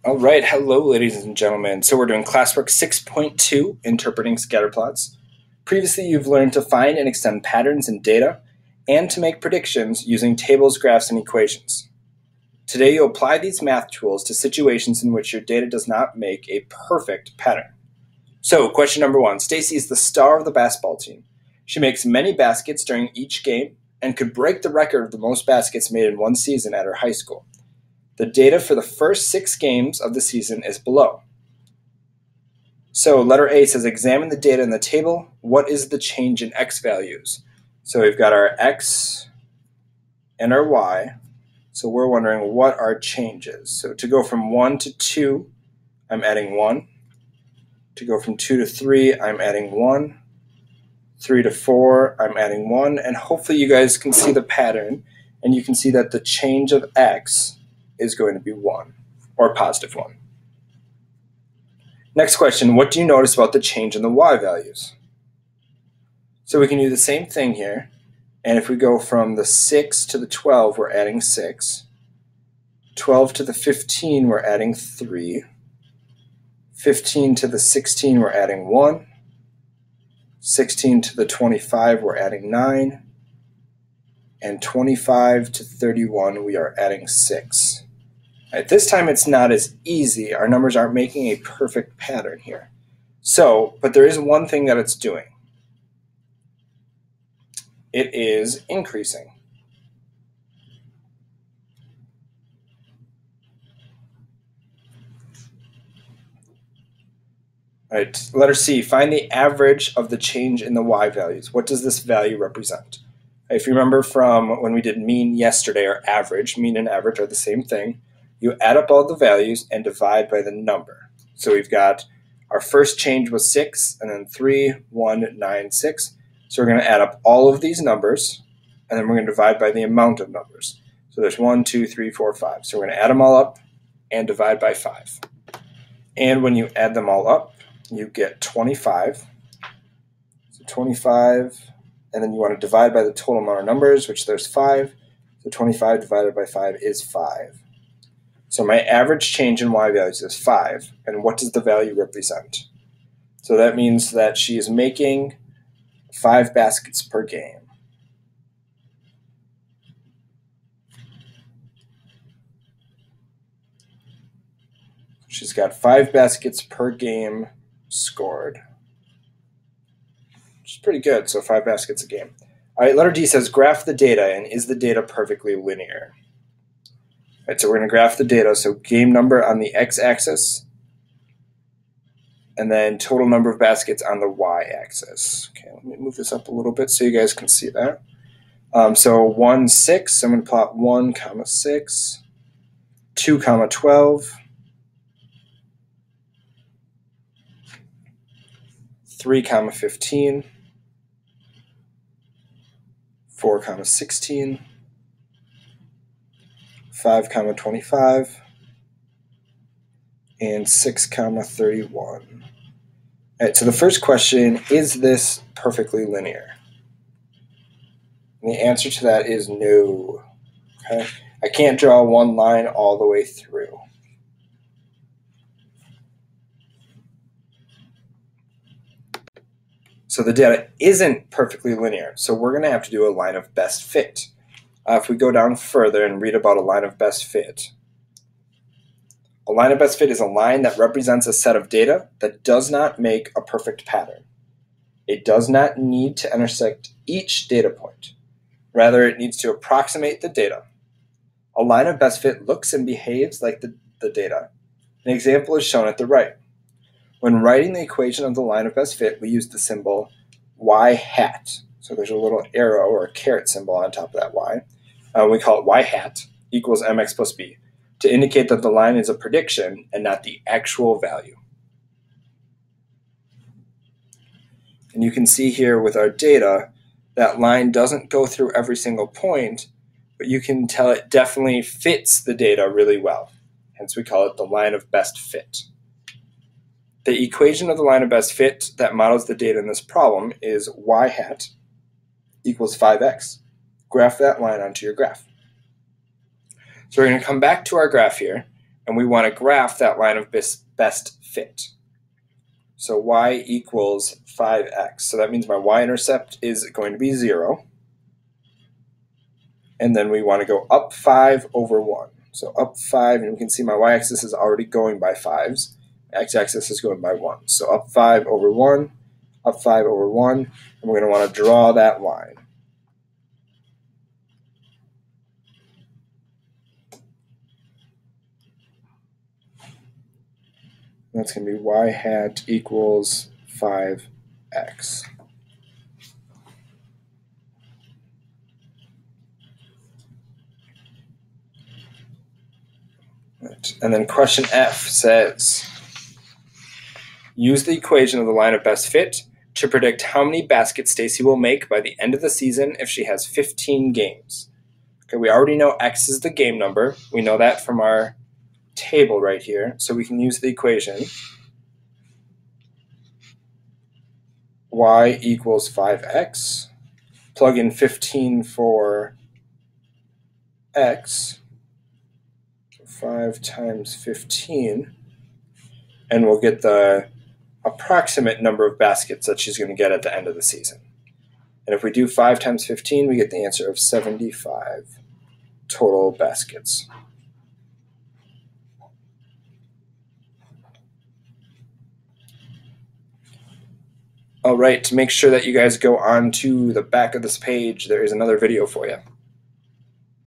All right, hello, ladies and gentlemen. So we're doing classwork 6.2, interpreting scatter plots. Previously, you've learned to find and extend patterns in data and to make predictions using tables, graphs, and equations. Today, you'll apply these math tools to situations in which your data does not make a perfect pattern. So, question number 1. Stacy is the star of the basketball team. She makes many baskets during each game and could break the record of the most baskets made in one season at her high school. The data for the first 6 games of the season is below. So letter A says examine the data in the table. What is the change in x values? So we've got our x and our y. So we're wondering what are changes. So to go from 1 to 2, I'm adding 1. To go from 2 to 3, I'm adding 1. 3 to 4, I'm adding 1. And hopefully you guys can see the pattern and you can see that the change of x is going to be 1 or positive 1. Next question, what do you notice about the change in the y values? So we can do the same thing here. And if we go from the 6 to the 12, we're adding 6. 12 to the 15, we're adding 3. 15 to the 16, we're adding 1. 16 to the 25, we're adding 9. And 25 to 31, we are adding 6. Right, this time it's not as easy. Our numbers aren't making a perfect pattern here. So, but there is one thing that it's doing. It is increasing. All right, letter C, find the average of the change in the y values. What does this value represent? If you remember from when we did mean yesterday, or average, mean and average are the same thing. You add up all the values and divide by the number. So we've got our first change was 6, and then 3, 1, 9, 6. So we're going to add up all of these numbers, and then we're going to divide by the amount of numbers. So there's 1, 2, 3, 4, 5. So we're going to add them all up and divide by 5. And when you add them all up, you get 25. So 25, and then you want to divide by the total amount of numbers, which there's 5. So 25 divided by 5 is 5. So my average change in y values is 5. And what does the value represent? So that means that she is making 5 baskets per game. She's got 5 baskets per game scored, which is pretty good. So 5 baskets a game. All right, letter D says graph the data, and is the data perfectly linear? All right, so we're going to graph the data. So game number on the x-axis, and then total number of baskets on the y-axis. Okay, let me move this up a little bit so you guys can see that. So 1, 6. So I'm going to plot 1, 6, 2, 12, 3, 15, 4, 16, 5, 25, and 6, 31. All right, so the first question, is this perfectly linear? And the answer to that is no. Okay? I can't draw one line all the way through. So the data isn't perfectly linear, so we're going to have to do a line of best fit. If we go down further and read about a line of best fit, a line of best fit is a line that represents a set of data that does not make a perfect pattern. It does not need to intersect each data point. Rather, it needs to approximate the data. A line of best fit looks and behaves like the data. An example is shown at the right. When writing the equation of the line of best fit, we use the symbol y hat. So there's a little arrow or a caret symbol on top of that y. We call it y hat equals mx plus b to indicate that the line is a prediction and not the actual value. And you can see here with our data, that line doesn't go through every single point, but you can tell it definitely fits the data really well. Hence we call it the line of best fit. The equation of the line of best fit that models the data in this problem is y hat equals 5x. Graph that line onto your graph. So we're going to come back to our graph here, and we want to graph that line of best fit. So y equals 5x. So that means my y-intercept is going to be 0. And then we want to go up 5 over 1. So up 5, and we can see my y-axis is already going by 5s. X-axis is going by 1. So up 5 over 1, up 5 over 1, and we're going to want to draw that line. That's going to be y hat equals 5x. Right. And then question F says, use the equation of the line of best fit to predict how many baskets Stacy will make by the end of the season if she has 15 games. Okay, we already know x is the game number. We know that from our table right here. So we can use the equation y equals 5x. Plug in 15 for x. So 5 times 15. And we'll get the approximate number of baskets that she's going to get at the end of the season. And if we do 5 times 15, we get the answer of 75 total baskets. All right, to make sure that you guys go on to the back of this page, there is another video for you.